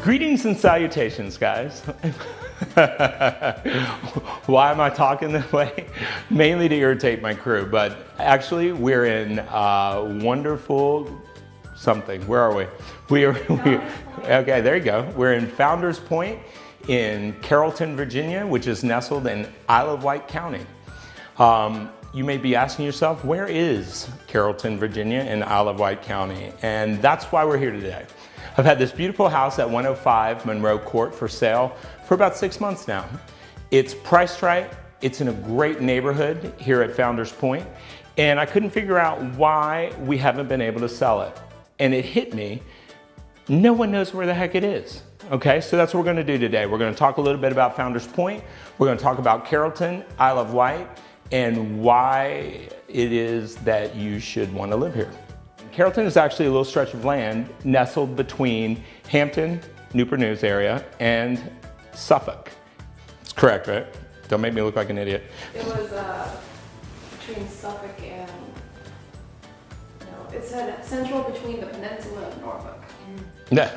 Greetings and salutations, guys. Why am I talking this way? Mainly to irritate my crew, but actually we're in wonderful something. Where are we? Okay, there you go. We're in Founders Point in Carrollton, Virginia, which is nestled in Isle of Wight County. You may be asking yourself, where is Carrollton, Virginia in Isle of Wight County? And that's why we're here today. I've had this beautiful house at 105 Monroe Court for sale for about 6 months now. It's priced right, it's in a great neighborhood here at Founders Point, and I couldn't figure out why we haven't been able to sell it. And it hit me, no one knows where the heck it is. Okay, so that's what we're gonna do today. We're gonna talk a little bit about Founders Point, we're gonna talk about Carrollton, Isle of Wight, and why it is that you should wanna live here. Carrollton is actually a little stretch of land nestled between Hampton, Newport News area, and Suffolk. It's correct, right? Don't make me look like an idiot. It was between Suffolk and, no, it said central between the peninsula and Norfolk. No,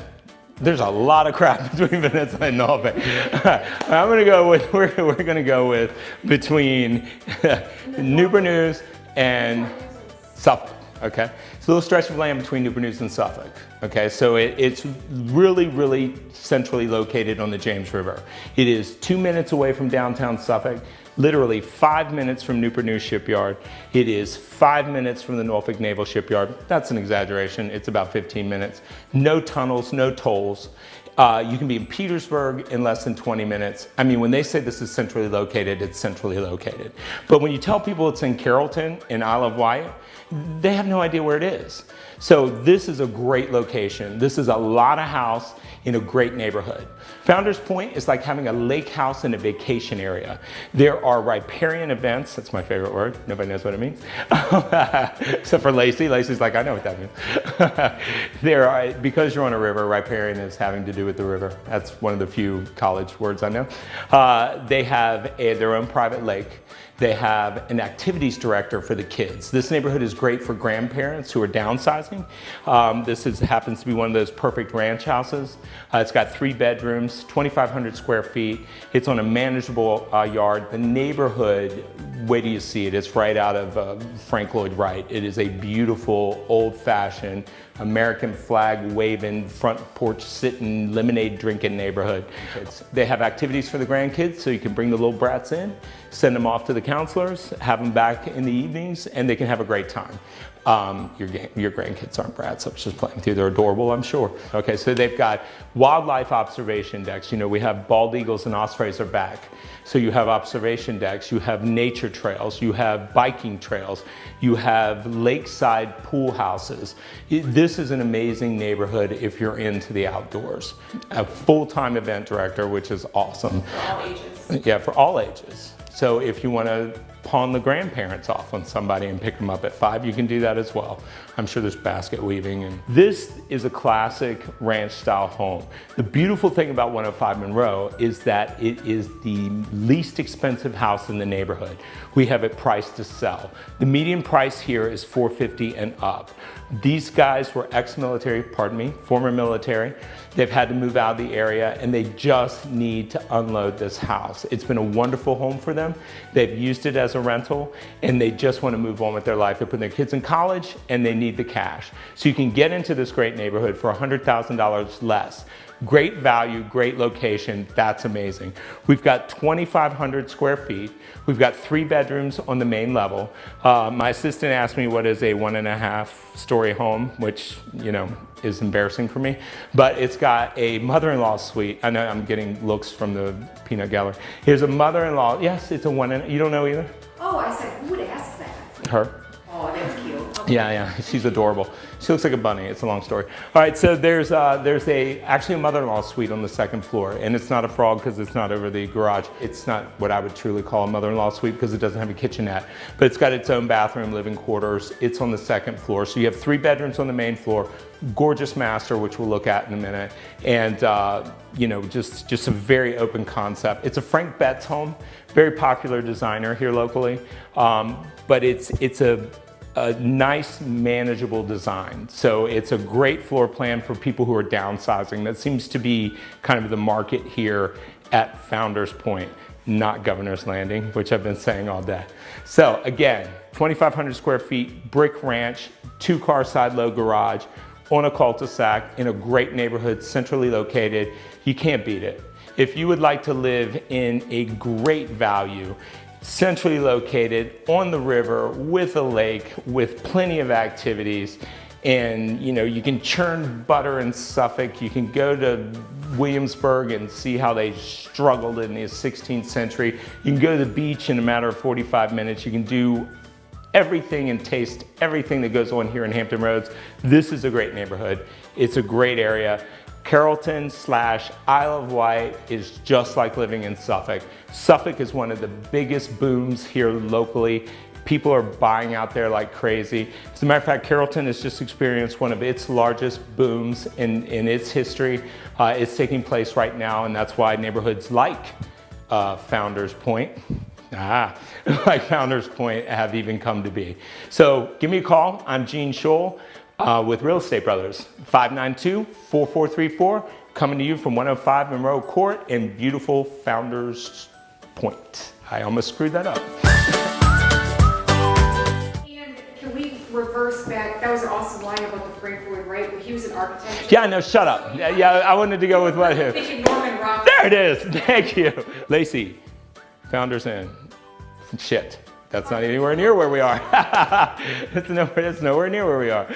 there's a lot of crap between Peninsula and Norfolk. I'm gonna go with, we're gonna go with between Newport News and Suffolk. Okay, it's a little stretch of land between Newport News and Suffolk. Okay, so it's really, really centrally located on the James River. It is 2 minutes away from downtown Suffolk, literally 5 minutes from Newport News Shipyard. It is 5 minutes from the Norfolk Naval Shipyard. That's an exaggeration, it's about 15 minutes. No tunnels, no tolls. You can be in Petersburg in less than 20 minutes. I mean, when they say this is centrally located, it's centrally located. But when you tell people it's in Carrollton, in Isle of Wight, they have no idea where it is. So this is a great location. This is a lot of house in a great neighborhood. Founders Point is like having a lake house in a vacation area. There are riparian events, that's my favorite word, nobody knows what it means, except for Lacey. Lacey's like, I know what that means. Because you're on a river, riparian is having to do with the river. That's one of the few college words I know. They have their own private lake. They have an activities director for the kids. This neighborhood is great for grandparents who are downsizing. This happens to be one of those perfect ranch houses. It's got 3 bedrooms, 2,500 square feet. It's on a manageable yard. The neighborhood, wait till you see it. It's right out of Frank Lloyd Wright. It is a beautiful, old-fashioned, American flag waving, front porch sitting, lemonade drinking neighborhood. They have activities for the grandkids, so you can bring the little brats in, send them off to the counselors, have them back in the evenings, and they can have a great time. Your grandkids aren't brats, I was just playing with you. They're adorable, I'm sure. Okay, so they've got wildlife observation decks. You know, we have bald eagles and ospreys are back. So you have observation decks, you have nature trails, you have biking trails, you have lakeside pool houses. This is an amazing neighborhood if you're into the outdoors. A full-time event director, which is awesome. For all ages. Yeah, for all ages. So if you want to pawn the grandparents off on somebody and pick them up at 5, you can do that as well. I'm sure there's basket weaving. And this is a classic ranch style home. The beautiful thing about 105 Monroe is that it is the least expensive house in the neighborhood. We have it priced to sell. The median price here is $450 and up. These guys were ex-military, former military. They've had to move out of the area and they just need to unload this house. It's been a wonderful home for them. They've used it as a rental and they just want to move on with their life. They're putting their kids in college and they need the cash. So you can get into this great neighborhood for $100,000 less. Great value, great location, that's amazing. We've got 2,500 square feet. We've got 3 bedrooms on the main level. My assistant asked me what is a 1.5 story home, which, you know, is embarrassing for me. But it's got a mother-in-law suite. I know I'm getting looks from the peanut gallery. Here's a mother-in-law, yes, it's a you don't know either? Oh, I said, who would ask that? Her. Oh, that's cute. Okay. Yeah, she's adorable. She looks like a bunny. It's a long story. All right, so there's actually a mother-in-law suite on the 2nd floor, and it's not a frog because it's not over the garage. It's not what I would truly call a mother-in-law suite because it doesn't have a kitchenette, but it's got its own bathroom, living quarters. It's on the 2nd floor, so you have 3 bedrooms on the main floor. Gorgeous master, which we'll look at in a minute, and you know, just a very open concept. It's a Frank Betts home, very popular designer here locally, but it's a a nice, manageable design. So it's a great floor plan for people who are downsizing. That seems to be kind of the market here at Founders Point, not Governor's Landing, which I've been saying all day. So again, 2,500 square feet, brick ranch, 2-car side-load garage on a cul-de-sac in a great neighborhood, centrally located. You can't beat it. If you would like to live in a great value, centrally located on the river with a lake with plenty of activities, and you can churn butter in Suffolk, you can go to Williamsburg and see how they struggled in the 16th century, you can go to the beach in a matter of 45 minutes, you can do everything and taste everything that goes on here in Hampton Roads. This is a great neighborhood. It's a great area. Carrollton / Isle of Wight is just like living in Suffolk. Suffolk is one of the biggest booms here locally. People are buying out there like crazy. As a matter of fact, Carrollton has just experienced one of its largest booms in its history. It's taking place right now, and that's why neighborhoods like Founders Point, like Founders Point have even come to be. So give me a call. I'm Gene Shull with Real Estate Brothers, 592-4434, coming to you from 105 Monroe Court in beautiful Founders Point. I almost screwed that up. And can we reverse back? That was an awesome line about the Frank Lloyd Wright, but he was an architect. Yeah, no, shut up. Yeah, I wanted to go with what? Thinking Norman Rockwell. There it is. Thank you. Lacey, Founders Inn. Shit. That's not anywhere near where we are. It's nowhere near where we are.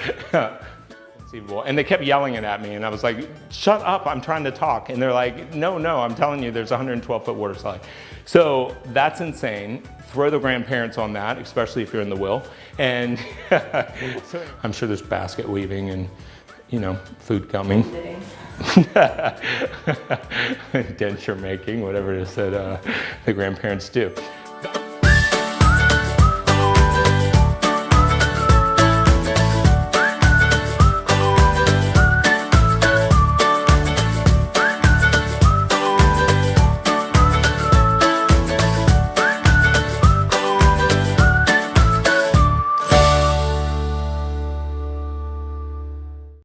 Conceivable. And they kept yelling it at me, and I was like, shut up, I'm trying to talk. And they're like, no, I'm telling you, there's a 112-foot water slide. So that's insane. Throw the grandparents on that, especially if you're in the will. And so I'm sure there's basket weaving and, food coming. Denture making, whatever it is that the grandparents do.